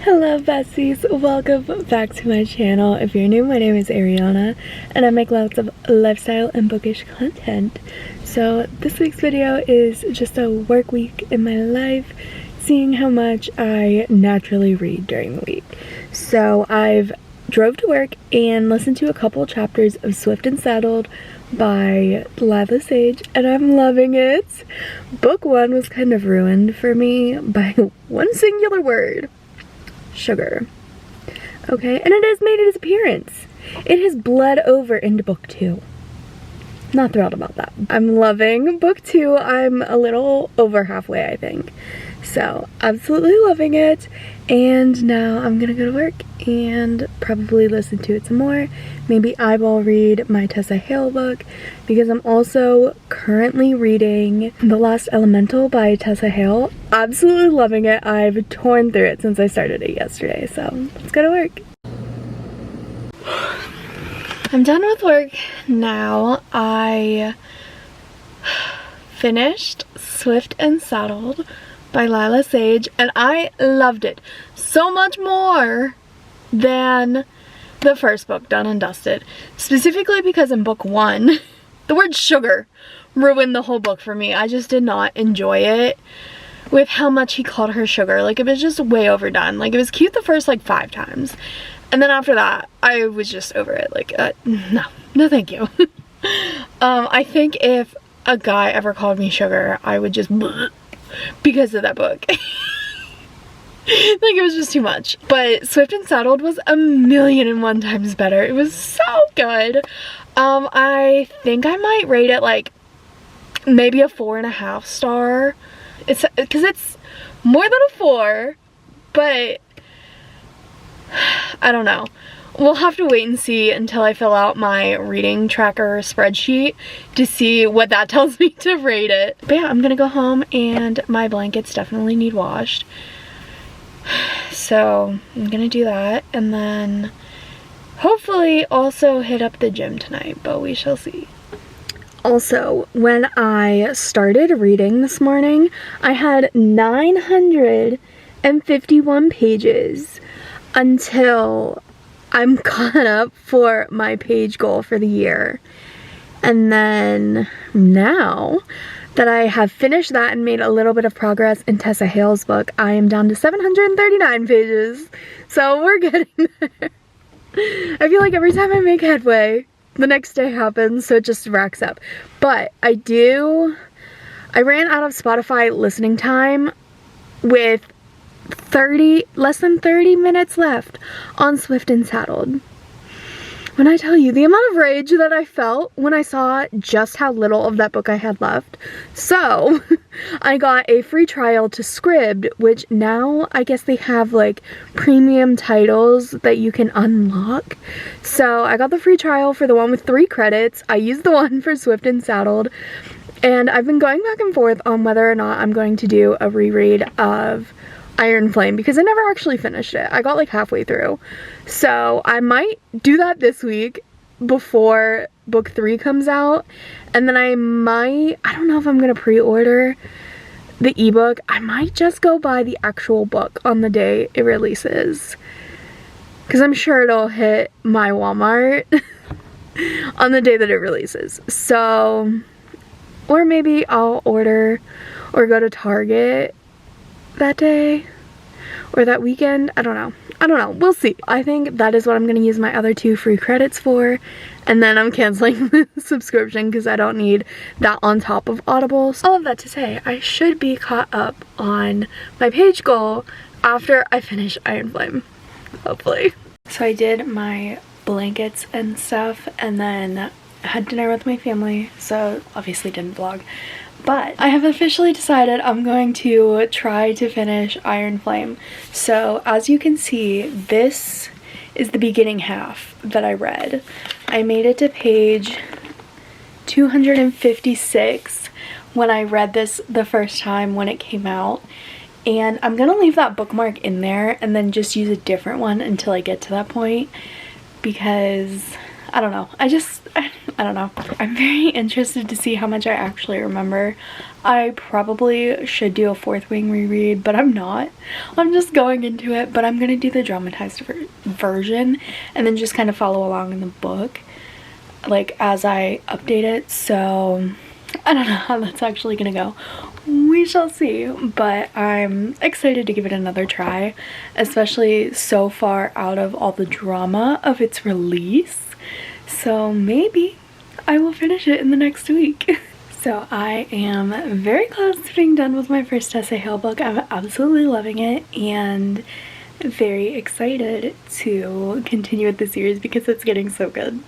Hello besties, welcome back to my channel. If you're new, my name is Arianna and I make lots of lifestyle and bookish content. So this week's video is just a work week in my life, seeing how much I naturally read during the week. So I've drove to work and listened to a couple chapters of Swift and Saddled by Lila Sage and I'm loving it. Book 1 was kind of ruined for me by one singular word. Sugar. Okay, and it has made its appearance. It has bled over into book 2. Not thrilled about that. I'm loving book 2. I'm a little over halfway, I think. So, absolutely loving it. And now I'm gonna go to work and probably listen to it some more. Maybe eyeball read my Tessa Hale book because I'm also currently reading The Last Elemental by Tessa Hale. Absolutely loving it. I've torn through it since I started it yesterday. So, let's go to work. I'm done with work now. I finished Swift and Saddled by Lila Sage and I loved it so much more than the first book, Done and Dusted. Specifically because in book 1, the word sugar ruined the whole book for me. I just did not enjoy it with how much he called her sugar. Like, it was just way overdone. Like, it was cute the first like 5 times. And then after that, I was just over it. Like, no thank you. I think if a guy ever called me sugar, I would just because of that book. Like, it was just too much. But Swift and Saddled was 1,000,001 times better. It was so good. I think I might rate it like maybe a 4.5 star. It's because it's more than a 4, but I don't know. We'll have to wait and see until I fill out my reading tracker spreadsheet to see what that tells me to rate it. But yeah, I'm gonna go home and my blankets definitely need washed. So I'm gonna do that and then hopefully also hit up the gym tonight, but we shall see. Also, when I started reading this morning, I had 951 pages until I'm caught up for my page goal for the year. And then now that I have finished that and made a little bit of progress in Tessa Hale's book, I am down to 739 pages. So we're getting there. I feel like every time I make headway, the next day happens, so it just racks up. But I ran out of Spotify listening time with less than 30 minutes left on Swift and Saddled. When I tell you the amount of rage that I felt when I saw just how little of that book I had left. So I got a free trial to Scribd, which now I guess they have like premium titles that you can unlock. So I got the free trial for the one with 3 credits. I used the one for Swift and Saddled. And I've been going back and forth on whether or not I'm going to do a reread of Iron Flame because I never actually finished it. I got like halfway through. So I might do that this week before book 3 comes out. And then I don't know if I'm gonna pre-order the ebook. I might just go buy the actual book on the day it releases. Because I'm sure it'll hit my Walmart on the day that it releases. So, or maybe I'll order or go to Target that day or that weekend. I don't know. We'll see. I think that is what I'm gonna use my other 2 free credits for, and then I'm canceling the subscription because I don't need that on top of Audible. All of that to say, I should be caught up on my page goal after I finish Iron Flame, hopefully. So I did my blankets and stuff and then had dinner with my family, so obviously didn't vlog. But I have officially decided I'm going to try to finish Iron Flame. So as you can see, this is the beginning half that I read. I made it to page 256 when I read this the first time when it came out. And I'm gonna leave that bookmark in there and then just use a different one until I get to that point because I don't know. I don't know. I'm very interested to see how much I actually remember. I probably should do a Fourth Wing reread, but I'm not. I'm just going into it, but I'm gonna do the dramatized version and then just kind of follow along in the book, like, as I update it. So I don't know how that's actually gonna go. We shall see, but I'm excited to give it another try, especially so far out of all the drama of its release. So maybe I will finish it in the next week. So I am very close to being done with my first Tessa Hale book. I'm absolutely loving it and very excited to continue with the series because it's getting so good.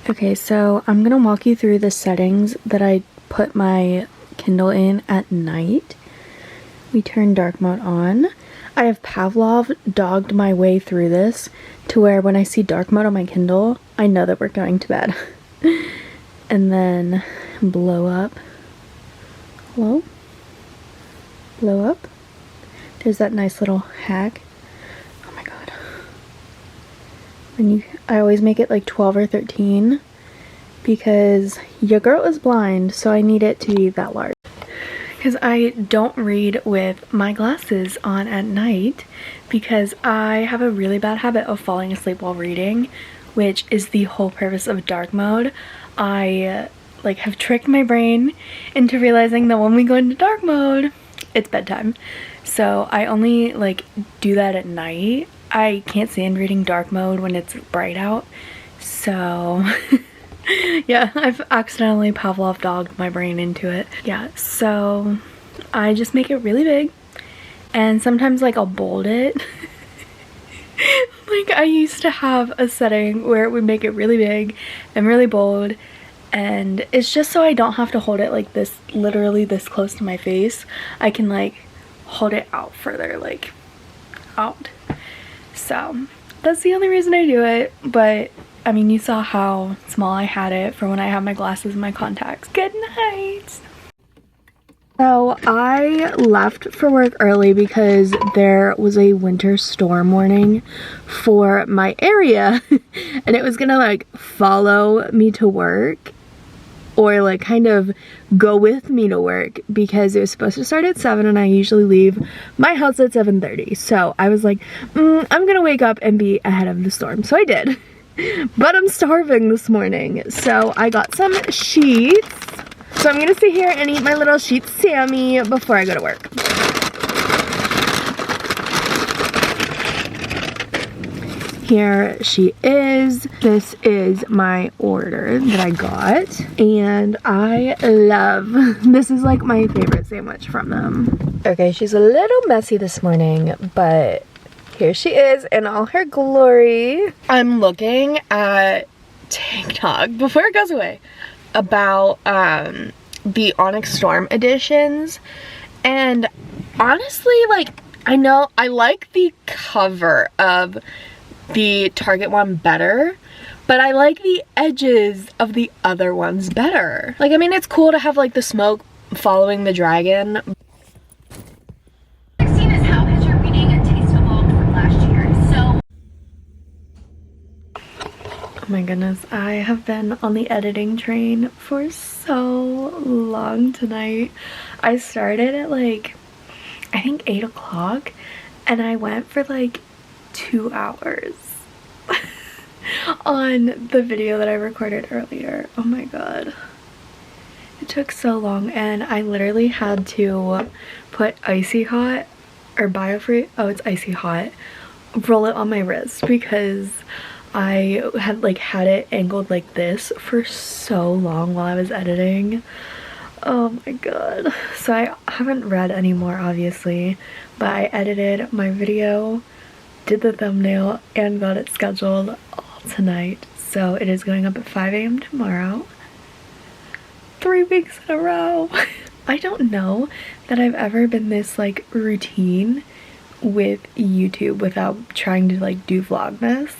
Okay, so I'm gonna walk you through the settings that I put my Kindle in at night. We turn dark mode on. I have Pavlov dogged my way through this to where when I see dark mode on my Kindle, I know that we're going to bed. And then blow up. Hello? Blow up. There's that nice little hack. Oh my god. And I always make it like 12 or 13 because your girl is blind, so I need it to be that large. Because I don't read with my glasses on at night because I have a really bad habit of falling asleep while reading, which is the whole purpose of dark mode. I like have tricked my brain into realizing that when we go into dark mode, it's bedtime. So I only like do that at night. I can't stand reading dark mode when it's bright out. So yeah, I've accidentally Pavlov dogged my brain into it. Yeah, so I just make it really big and sometimes like I'll bold it. Like I used to have a setting where it would make it really big and really bold, and it's just so I don't have to hold it like this, literally this close to my face. I can like hold it out further, like out. So that's the only reason I do it, but I mean, you saw how small I had it for when I have my glasses and my contacts. Good night! So I left for work early because there was a winter storm warning for my area and it was gonna like follow me to work or like kind of go with me to work because it was supposed to start at 7 and I usually leave my house at 7:30. So I was like, I'm gonna wake up and be ahead of the storm. So I did. But I'm starving this morning, so I got some sheets. So I'm gonna sit here and eat my little sheet Sammy before I go to work. Here she is. This is my order that I got, and I love, this is like my favorite sandwich from them. Okay, she's a little messy this morning, but here she is in all her glory. I'm looking at TikTok, before it goes away, about the Onyx Storm editions, and honestly, like, I know I like the cover of the Target one better, but I like the edges of the other ones better. Like, I mean, it's cool to have like the smoke following the dragon. Oh my goodness, I have been on the editing train for so long tonight. I started at like, I think 8 o'clock and I went for like 2 hours on the video that I recorded earlier. Oh my god. It took so long and I literally had to put Icy Hot or Biofree, oh it's Icy Hot, roll it on my wrist because I had like had it angled like this for so long while I was editing. Oh my god. So I haven't read anymore obviously, but I edited my video, did the thumbnail, and got it scheduled all tonight. So it is going up at 5 AM tomorrow. 3 weeks in a row. I don't know that I've ever been this like routine with YouTube without trying to like do Vlogmas.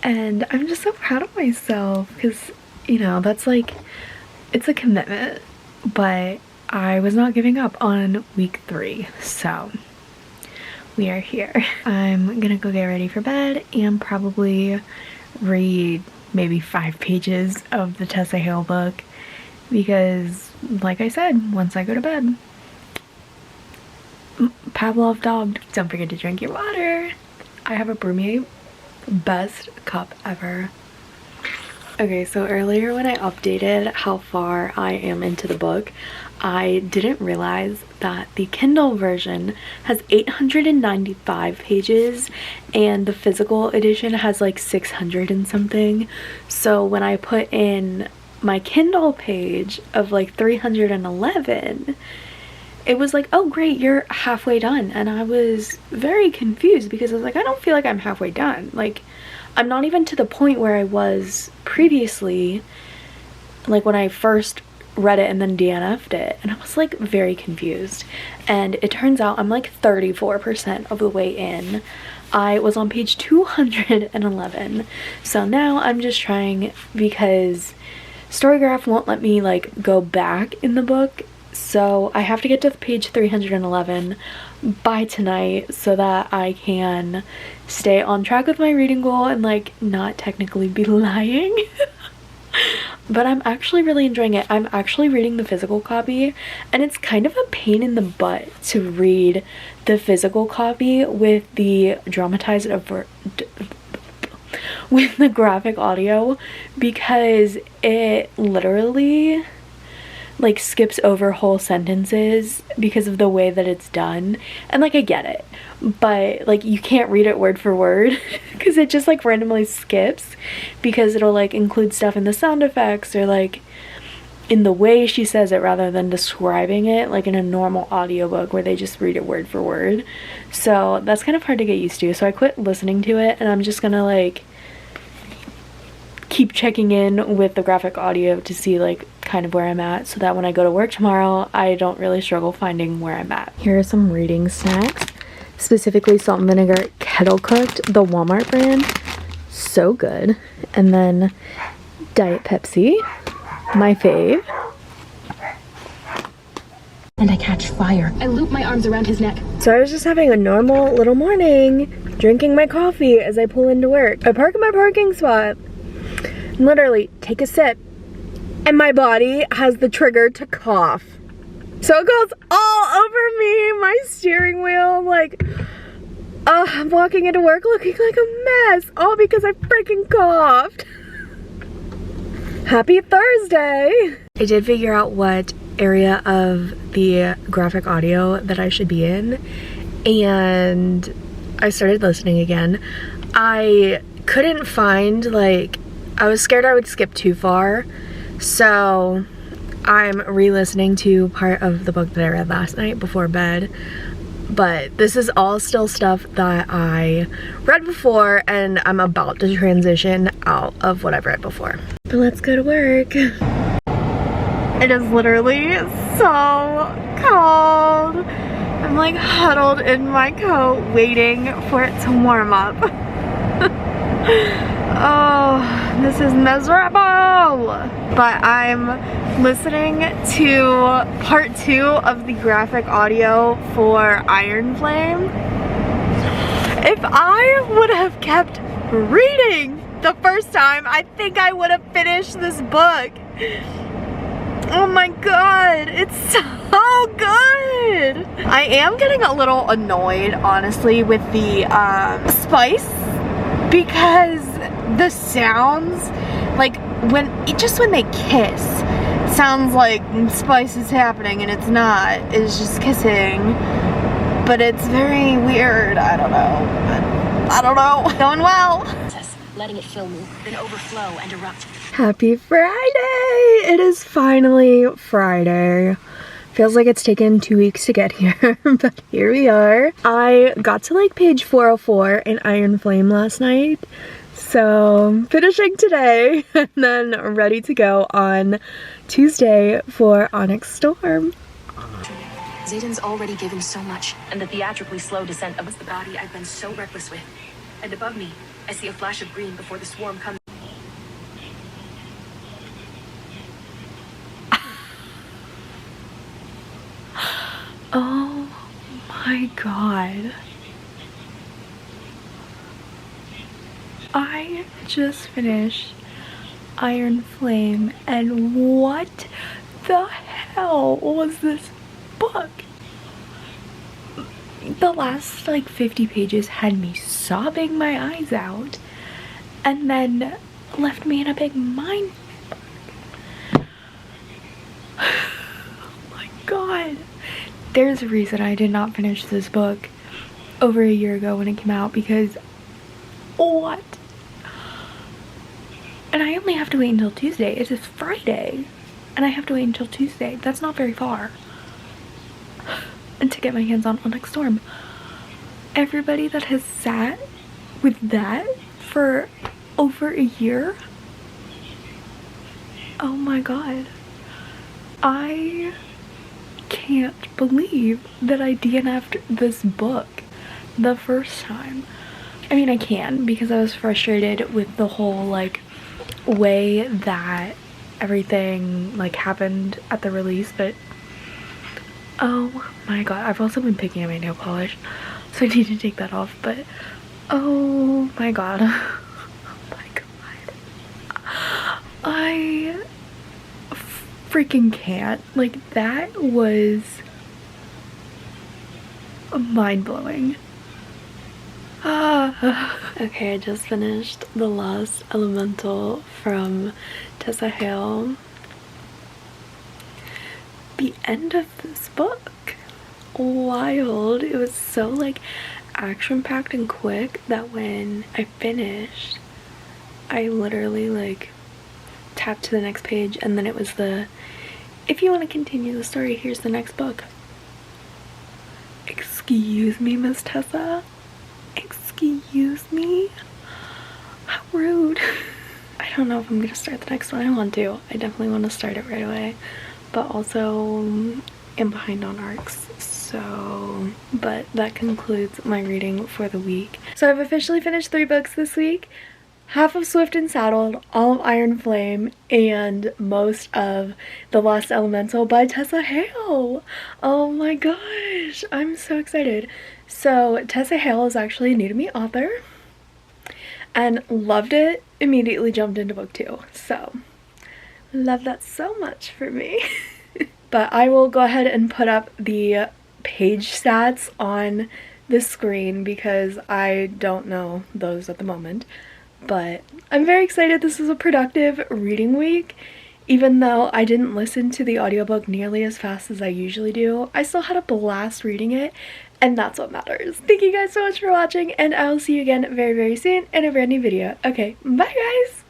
And I'm just so proud of myself because, you know, that's like, it's a commitment, but I was not giving up on week 3, so we are here. I'm gonna go get ready for bed and probably read maybe 5 pages of the Tessa Hale book because, like I said, once I go to bed, Pavlov dog, don't forget to drink your water. I have a Brumier, best cup ever. Okay, so earlier when I updated how far I am into the book, I didn't realize that the Kindle version has 895 pages and the physical edition has like 600 and something. So when I put in my Kindle page of like 311, it was like, oh great, you're halfway done. And I was very confused because I was like, I don't feel like I'm halfway done. Like, I'm not even to the point where I was previously, like when I first read it and then DNF'd it, and I was like very confused. And it turns out I'm like 34% of the way in. I was on page 211, so now I'm just trying because Storygraph won't let me like go back in the book, so I have to get to page 311 by tonight so that I can stay on track with my reading goal and like not technically be lying. But I'm actually really enjoying it. I'm actually reading the physical copy, and it's kind of a pain in the butt to read the physical copy with the dramatized with the graphic audio because it literally like skips over whole sentences because of the way that it's done. And like I get it, but like you can't read it word for word because it just like randomly skips because it'll like include stuff in the sound effects or like in the way she says it rather than describing it like in a normal audiobook where they just read it word for word. So that's kind of hard to get used to, so I quit listening to it and I'm just gonna like keep checking in with the graphic audio to see like kind of where I'm at so that when I go to work tomorrow I don't really struggle finding where I'm at. Here are some reading snacks, specifically salt and vinegar kettle cooked, the Walmart brand, so good. And then Diet Pepsi, my fave. And I catch fire. I loop my arms around his neck. So I was just having a normal little morning, drinking my coffee as I pull into work. I park in my parking spot, literally take a sip, and my body has the trigger to cough. So it goes all over me, my steering wheel. I'm like, I'm walking into work looking like a mess, all because I freaking coughed. Happy Thursday! I did figure out what area of the graphic audio that I should be in, and I started listening again. I couldn't find, like, I was scared I would skip too far, so I'm re-listening to part of the book that I read last night before bed. But this is all still stuff that I read before, and I'm about to transition out of what I've read before. But let's go to work. It is literally so cold. I'm like huddled in my coat waiting for it to warm up. Oh, this is miserable. But I'm listening to part 2 of the graphic audio for Iron Flame. If I would have kept reading the first time, I think I would have finished this book. Oh my god, it's so good. I am getting a little annoyed, honestly, with the spice, because the sounds, like when they kiss, sounds like spice is happening and it's not. It's just kissing, but it's very weird. I don't know. Going well. Letting it fill me, then overflow and erupt. Happy Friday! It is finally Friday. Feels like it's taken 2 weeks to get here, but here we are. I got to like page 404 in Iron Flame last night, so finishing today and then ready to go on Tuesday for Onyx Storm. Zayden's already given so much, and the theatrically slow descent of the body I've been so reckless with. And above me, I see a flash of green before the swarm comes. Oh my god. I just finished Iron Flame, and what the hell was this book? The last like 50 pages had me sobbing my eyes out and then left me in a big mind. Oh my god. There's a reason I did not finish this book over a year ago when it came out, because what? And I only have to wait until Tuesday. It is Friday and I have to wait until Tuesday. That's not very far. And to get my hands on Onyx Storm. Everybody that has sat with that for over a year, oh my god. I can't believe that I DNF'd this book the first time. I mean, I can, because I was frustrated with the whole like way that everything like happened at the release, but oh my god, I've also been picking at my nail polish, so I need to take that off, but oh my god. Oh my god. I freaking can't. Like, that was mind-blowing. Okay, I just finished The Lost Elemental from Tessa Hale. The end of this book, wild. It was so like action-packed and quick that when I finished, I literally like tapped to the next page, and then it was the, if you want to continue the story, here's the next book. Excuse me, Miss Tessa? Excuse me? How rude. I don't know if I'm gonna start the next one. I want to. I definitely want to start it right away, but also am behind on arcs, so, but that concludes my reading for the week. So I've officially finished 3 books this week. Half of Swift and Saddled, all of Iron Flame, and most of The Lost Elemental by Tessa Hale. Oh my gosh, I'm so excited. So Tessa Hale is actually a new to me author and loved it, immediately jumped into book 2. So love that so much for me. But I will go ahead and put up the page stats on the screen because I don't know those at the moment. But I'm very excited. This was a productive reading week. Even though I didn't listen to the audiobook nearly as fast as I usually do, I still had a blast reading it, and that's what matters. Thank you guys so much for watching, and I will see you again very, very soon in a brand new video. Okay, bye guys!